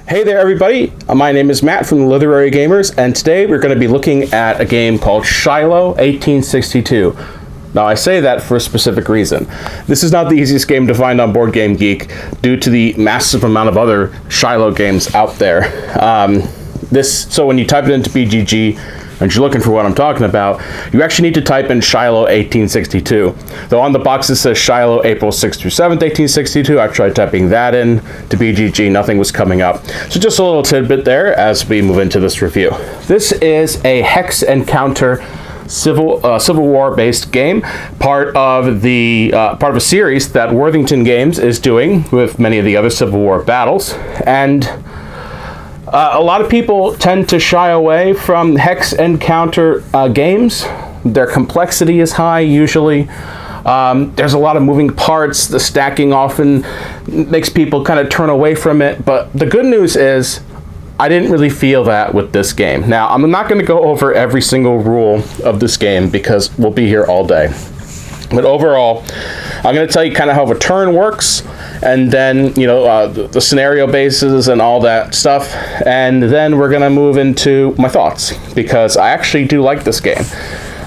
Hey there everybody, my name is Matt from the Literary Gamers, and today we're going to be looking at a game called Shiloh 1862. Now I say that for a specific reason. This is not the easiest game to find on Board Game Geek due to the massive amount of other Shiloh games out there. So when you type it into BGG and you're looking for what I'm talking about, you actually need to type in Shiloh 1862. Though on the box it says Shiloh April 6th through 7th, 1862. I tried typing that in to BGG, nothing was coming up. So just a little tidbit there as we move into this review. This is a hex and counter Civil War based game, part of a series that Worthington Games is doing with many of the other Civil War battles, and a lot of people tend to shy away from hex and counter games. Their complexity is high usually. There's a lot of moving parts. The stacking often makes people kind of turn away from it, but the good news is I didn't really feel that with this game. Now, I'm not going to go over every single rule of this game because we'll be here all day. But overall, I'm going to tell you kind of how a turn works, and then, the scenario bases and all that stuff. And then we're going to move into my thoughts, because I actually do like this game.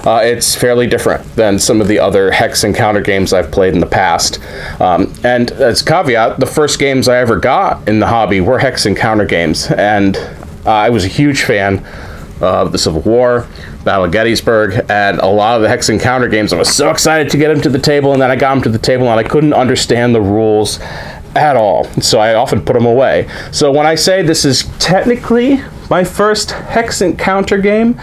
It's fairly different than some of the other hex and counter games I've played in the past. And as a caveat, the first games I ever got in the hobby were hex and counter games. And I was a huge fan of the Civil War, Battle of Gettysburg, and a lot of the hex and counter games. I was so excited to get them to the table, and then I got them to the table and I couldn't understand the rules at all. So I often put them away. So when I say this is technically my first hex and counter game,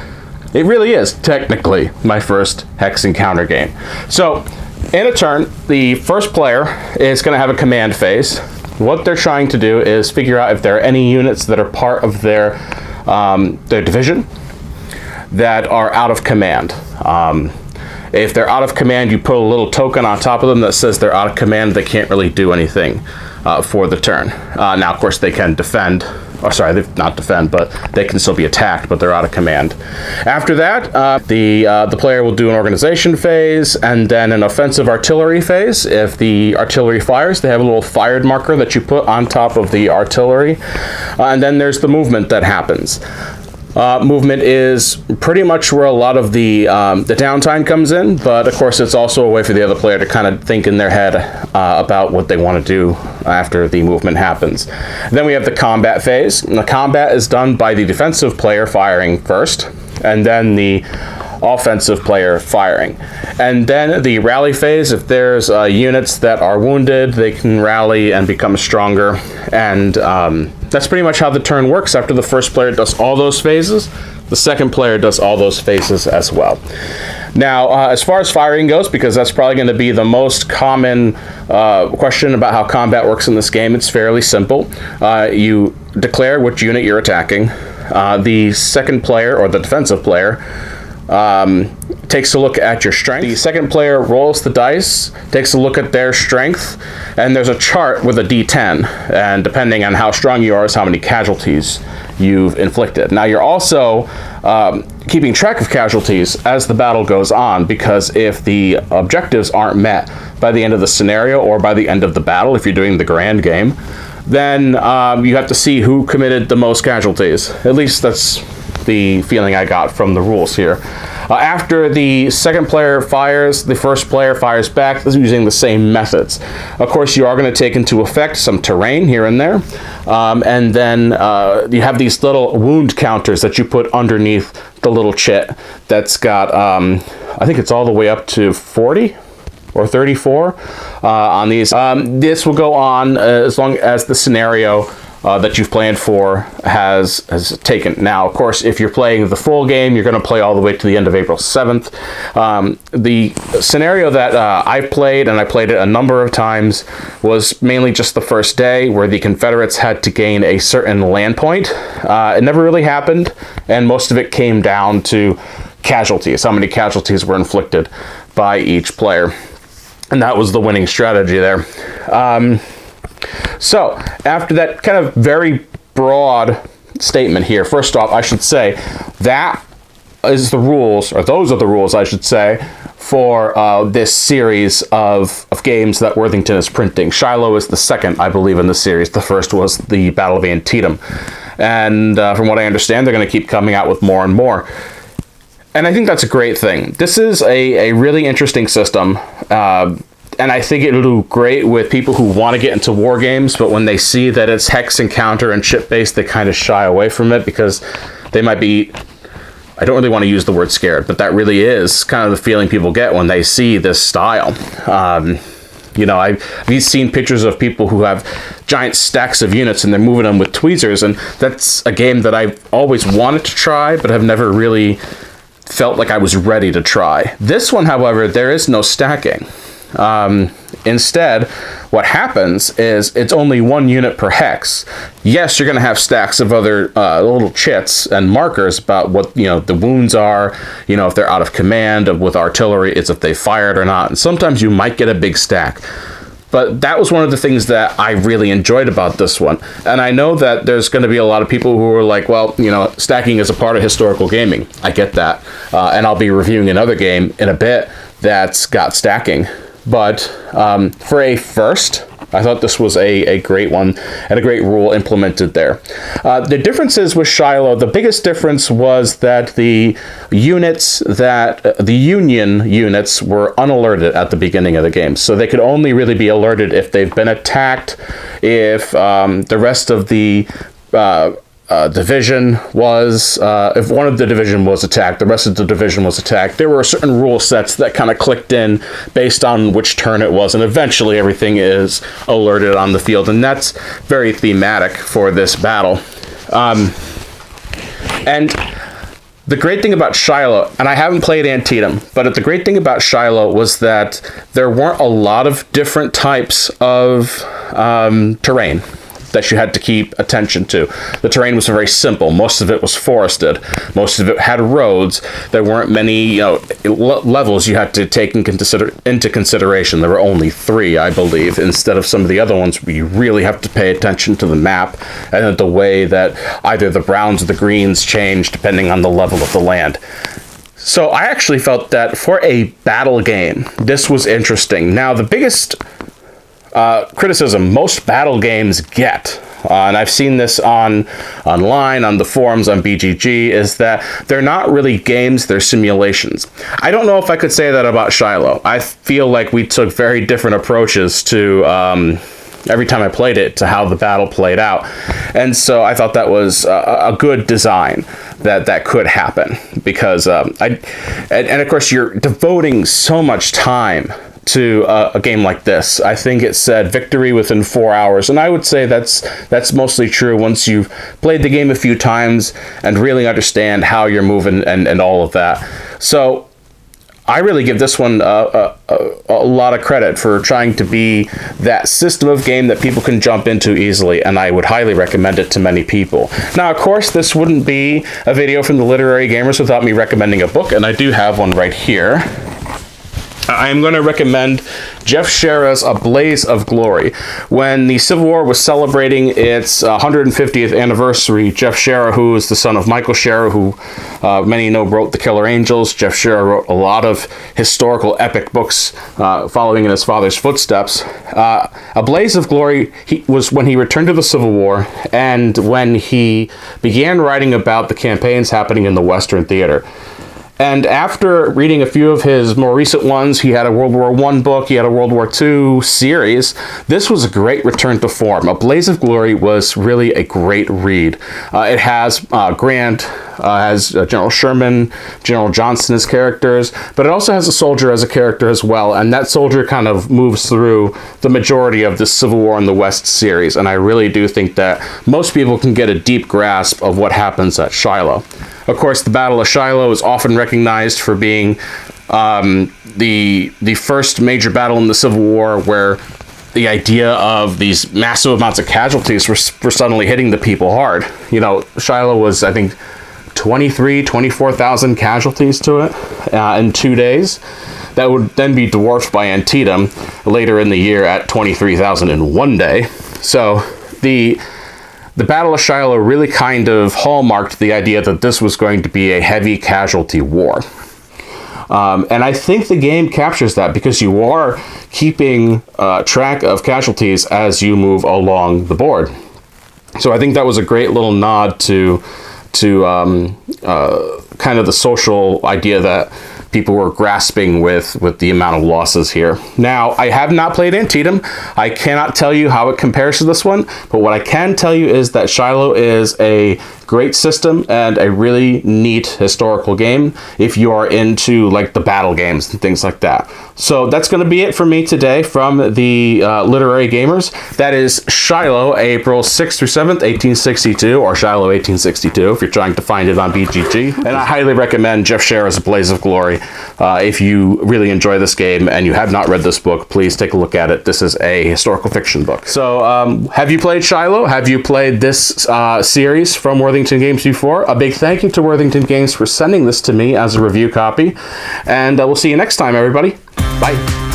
it really is technically my first hex and counter game. So in a turn, the first player is going to have a command phase. What they're trying to do is figure out if there are any units that are part of their division that are out of command. If they're out of command, you put a little token on top of them that says they're out of command. They can't really do anything for the turn. Now, of course, they can defend. They not defend, but they can still be attacked, but they're out of command. After that, the player will do an organization phase and then an offensive artillery phase. If the artillery fires, they have a little fired marker that you put on top of the artillery. And then there's the movement that happens. Movement is pretty much where a lot of the downtime comes in, but of course it's also a way for the other player to kind of think in their head about what they want to do after the movement happens. Then we have the combat phase. And the combat is done by the defensive player firing first, and then the offensive player firing. And then the rally phase, if there's units that are wounded, they can rally and become stronger. And that's pretty much how the turn works. After the first player does all those phases, the second player does all those phases as well. Now, as far as firing goes, because that's probably going to be the most common question about how combat works in this game, it's fairly simple. You declare which unit you're attacking. The second player, or the defensive player, takes a look at your strength. The second player rolls the dice, takes a look at their strength, and there's a chart with a D10, and depending on how strong you are is how many casualties you've inflicted. Now you're also keeping track of casualties as the battle goes on, because if the objectives aren't met by the end of the scenario or by the end of the battle, if you're doing the grand game, then you have to see who committed the most casualties. At least that's the feeling I got from the rules here. After the second player fires, the first player fires back using the same methods. Of course, you are going to take into effect some terrain here and there, and then you have these little wound counters that you put underneath the little chit that's got, I think it's all the way up to 40 or 34 on these. This will go on as long as the scenario that you've planned for has taken. Now, of course, if you're playing the full game, you're going to play all the way to the end of April 7th. The scenario that I played, and I played it a number of times, was mainly just the first day, where the Confederates had to gain a certain land point. It never really happened, and most of it came down to casualties, how many casualties were inflicted by each player. And that was the winning strategy there. So, after that kind of very broad statement here, first off, I should say that is the rules, or those are the rules, I should say, for this series of games that Worthington is printing. Shiloh is the second, I believe, in the series. The first was the Battle of Antietam. And from what I understand, they're going to keep coming out with more and more. And I think that's a great thing. This is a really interesting system. And I think it'll do great with people who want to get into war games, but when they see that it's hex and counter and chip-based, they kind of shy away from it because they might be... I don't really want to use the word scared, but that really is kind of the feeling people get when they see this style. You know, I've seen pictures of people who have giant stacks of units and they're moving them with tweezers, and that's a game that I've always wanted to try, but have never really felt like I was ready to try. This one, however, there is no stacking. Instead, what happens is it's only one unit per hex. Yes, you're going to have stacks of other little chits and markers about what, you know, the wounds are, you know, if they're out of command, with artillery, it's if they fired or not. And sometimes you might get a big stack. But that was one of the things that I really enjoyed about this one. And I know that there's going to be a lot of people who are like, well, you know, stacking is a part of historical gaming. I get that. And I'll be reviewing another game in a bit that's got stacking. But for a first, I thought this was a great one and a great rule implemented there. The differences with Shiloh, the biggest difference was that the units the Union units were unalerted at the beginning of the game. So they could only really be alerted if they've been attacked, if the rest of the division was, if one of the division was attacked, the rest of the division was attacked. There were certain rule sets that kind of clicked in based on which turn it was, and eventually everything is alerted on the field, and that's very thematic for this battle. And the great thing about Shiloh, and I haven't played Antietam, but the great thing about Shiloh was that there weren't a lot of different types of terrain that you had to keep attention to. The terrain was very simple. Most of it was forested. Most of it had roads. There weren't many, you know, levels you had to take into consideration. There were only 3, I believe, instead of some of the other ones where you really have to pay attention to the map and the way that either the browns or the greens change depending on the level of the land. So I actually felt that for a battle game, this was interesting. Now, the biggest criticism most battle games get, and I've seen this online, on the forums, on BGG, is that they're not really games, they're simulations. I don't know if I could say that about Shiloh. I feel like we took very different approaches to every time I played it, to how the battle played out. And so I thought that was a good design that could happen, because and of course you're devoting so much time to a game like this. I think it said victory within 4 hours, and I would say that's mostly true once you've played the game a few times and really understand how you're moving and all of that. So I really give this one a lot of credit for trying to be that system of game that people can jump into easily, and I would highly recommend it to many people. Now, of course, this wouldn't be a video from the Literary Gamers without me recommending a book, and I do have one right here. I'm going to recommend Jeff Shera's A Blaze of Glory. When the Civil War was celebrating its 150th anniversary, Jeff Shera, who is the son of Michael Shera, who many know wrote The Killer Angels, Jeff Shera wrote a lot of historical epic books following in his father's footsteps. A Blaze of Glory was when he returned to the Civil War, and when he began writing about the campaigns happening in the Western theater. And after reading a few of his more recent ones, he had a World War I book, he had a World War II series. This was a great return to form. A Blaze of Glory was really a great read. It has Grant, has General Sherman, General Johnston as characters, but it also has a soldier as a character as well, and that soldier kind of moves through the majority of the Civil War in the West series, and I really do think that most people can get a deep grasp of what happens at Shiloh. Of course, the Battle of Shiloh is often recognized for being the first major battle in the Civil War where the idea of these massive amounts of casualties were suddenly hitting the people hard. You know, Shiloh was, I think, 24,000 casualties to it in 2 days. That would then be dwarfed by Antietam later in the year at 23,000 in 1 day. So the the Battle of Shiloh really kind of hallmarked the idea that this was going to be a heavy casualty war. And I think the game captures that because you are keeping track of casualties as you move along the board. So I think that was a great little nod to kind of the social idea that people were grasping with the amount of losses here. Now, I have not played Antietam. I cannot tell you how it compares to this one, but what I can tell you is that Shiloh is a great system and a really neat historical game if you are into like the battle games and things like that. So that's going to be it for me today from the Literary Gamers. That is Shiloh, April 6th through 7th, 1862, or Shiloh 1862 if you're trying to find it on BGG. And I highly recommend Jeff Sharer's Blaze of Glory. If you really enjoy this game and you have not read this book, please take a look at it. This is a historical fiction book. So have you played Shiloh? Have you played this series from Worthington Games before? A big thank you to Worthington Games for sending this to me as a review copy. And we'll see you next time, everybody. Bye.